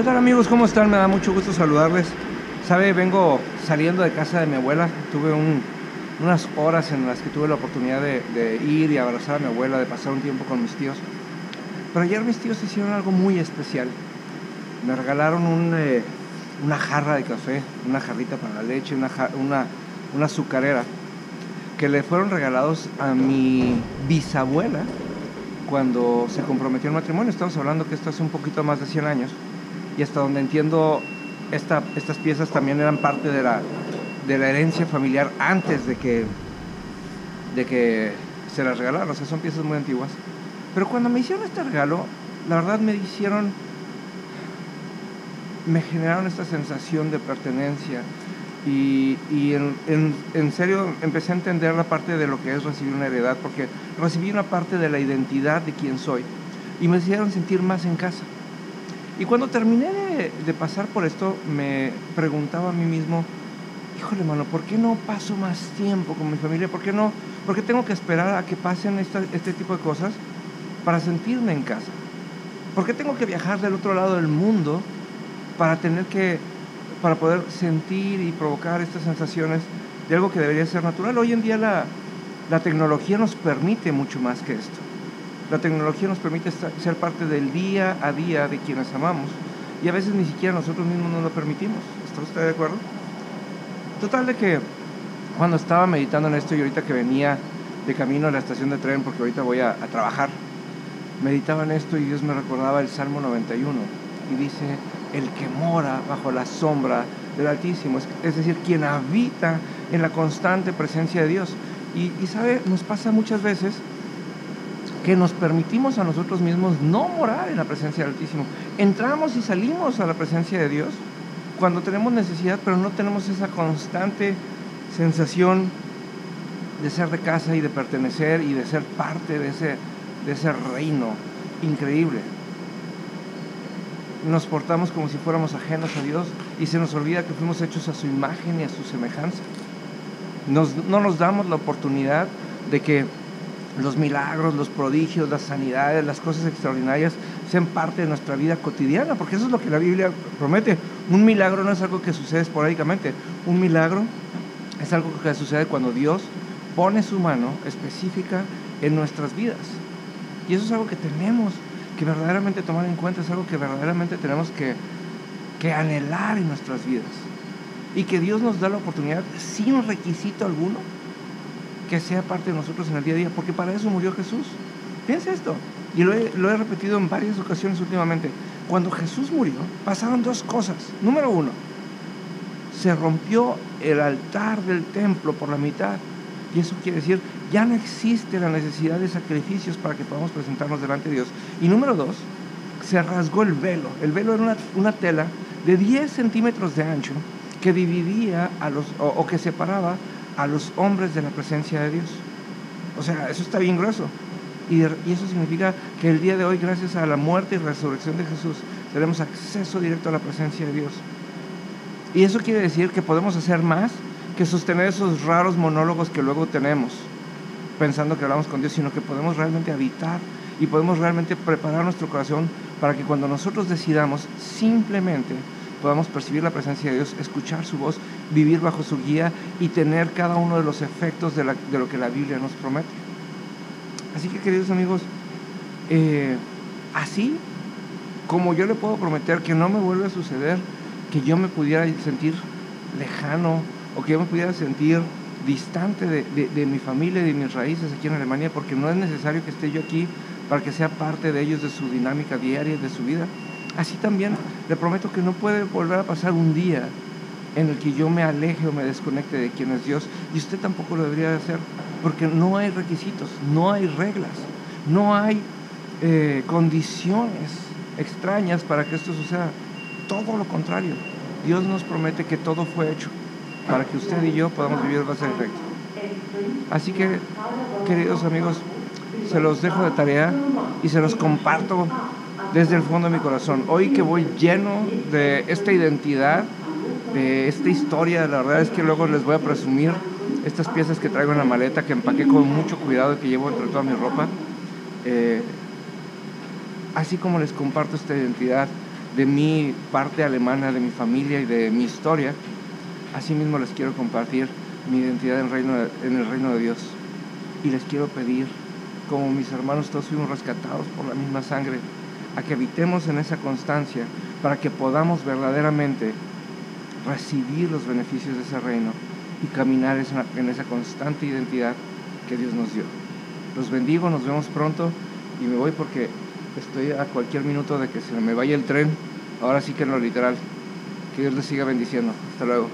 ¿Qué tal, amigos? ¿Cómo están? Me da mucho gusto saludarles. Sabe, vengo saliendo de casa de mi abuela. Tuve unas horas en las que tuve la oportunidad de ir y abrazar a mi abuela, de pasar un tiempo con mis tíos. Pero ayer mis tíos hicieron algo muy especial. Me regalaron una jarra de café, una jarrita para la leche, una azucarera, que le fueron regalados a mi bisabuela cuando se comprometió en matrimonio. Estamos hablando que esto hace un poquito más de 100 años. Y hasta donde entiendo, estas piezas también eran parte de la herencia familiar antes de que se las regalaron. O sea, son piezas muy antiguas. Pero cuando me hicieron este regalo, la verdad me generaron esta sensación de pertenencia. Y en serio empecé a entender la parte de lo que es recibir una heredad, porque recibí una parte de la identidad de quién soy y me hicieron sentir más en casa. Y cuando terminé de pasar por esto, me preguntaba a mí mismo, híjole, mano, ¿por qué no paso más tiempo con mi familia? ¿Por qué tengo que esperar a que pasen este tipo de cosas para sentirme en casa? ¿Por qué tengo que viajar del otro lado del mundo para poder sentir y provocar estas sensaciones de algo que debería ser natural? Hoy en día la tecnología nos permite mucho más que esto. La tecnología nos permite ser parte del día a día de quienes amamos, y a veces ni siquiera nosotros mismos nos lo permitimos. ¿Está usted de acuerdo? Total, de que cuando estaba meditando en esto y ahorita que venía de camino a la estación de tren, porque ahorita voy a trabajar, meditaba en esto y Dios me recordaba el Salmo 91 y dice: el que mora bajo la sombra del Altísimo, es decir, quien habita en la constante presencia de Dios. Y sabe, nos pasa muchas veces que nos permitimos a nosotros mismos no morar en la presencia del Altísimo. Entramos y salimos a la presencia de Dios cuando tenemos necesidad, pero no tenemos esa constante sensación de ser de casa y de pertenecer y de ser parte de ese reino increíble. Nos portamos como si fuéramos ajenos a Dios y se nos olvida que fuimos hechos a su imagen y a su semejanza. No nos damos la oportunidad de que los milagros, los prodigios, las sanidades, las cosas extraordinarias sean parte de nuestra vida cotidiana, porque eso es lo que la Biblia promete. Un milagro no es algo que sucede esporádicamente. Un milagro es algo que sucede cuando Dios pone su mano específica en nuestras vidas. Y eso es algo que tenemos que verdaderamente tomar en cuenta, es algo que verdaderamente tenemos que anhelar en nuestras vidas. Y que Dios nos da la oportunidad, sin requisito alguno, que sea parte de nosotros en el día a día, porque para eso murió Jesús. Piensa esto, y lo he repetido en varias ocasiones últimamente. Cuando Jesús murió, pasaron dos cosas. Número uno, se rompió el altar del templo por la mitad, y eso quiere decir, ya no existe la necesidad de sacrificios para que podamos presentarnos delante de Dios. Y número dos, se rasgó el velo. El velo era una tela de 10 centímetros de ancho que dividía o que separaba a los hombres de la presencia de Dios. O sea, eso está bien grueso. Y eso significa que el día de hoy, gracias a la muerte y resurrección de Jesús, tenemos acceso directo a la presencia de Dios. Y eso quiere decir que podemos hacer más que sostener esos raros monólogos que luego tenemos, pensando que hablamos con Dios, sino que podemos realmente habitar y podemos realmente preparar nuestro corazón para que cuando nosotros decidamos, simplemente podamos percibir la presencia de Dios, escuchar su voz, vivir bajo su guía y tener cada uno de los efectos de lo que la Biblia nos promete. Así que, queridos amigos, así como yo le puedo prometer que no me vuelve a suceder que yo me pudiera sentir lejano o que yo me pudiera sentir distante de mi familia y de mis raíces aquí en Alemania, porque no es necesario que esté yo aquí para que sea parte de ellos, de su dinámica diaria, de su vida. Así también le prometo que no puede volver a pasar un día en el que yo me aleje o me desconecte de quién es Dios, y usted tampoco lo debería de hacer, porque no hay requisitos, no hay reglas, no hay condiciones extrañas para que esto suceda. Todo lo contrario, Dios nos promete que todo fue hecho para que usted y yo podamos vivir bajo ese efecto. Así que, queridos amigos, se los dejo de tarea y se los comparto desde el fondo de mi corazón. Hoy que voy lleno de esta identidad, de esta historia, la verdad es que luego les voy a presumir estas piezas que traigo en la maleta, que empaqué con mucho cuidado y que llevo entre toda mi ropa. Así como les comparto esta identidad, de mi parte alemana, de mi familia y de mi historia, asimismo les quiero compartir mi identidad en el reino de Dios. Y les quiero pedir, como mis hermanos todos fuimos rescatados por la misma sangre, a que habitemos en esa constancia para que podamos verdaderamente recibir los beneficios de ese reino y caminar en esa constante identidad que Dios nos dio. Los bendigo, nos vemos pronto y me voy porque estoy a cualquier minuto de que se me vaya el tren, ahora sí que en lo literal. Que Dios les siga bendiciendo. Hasta luego.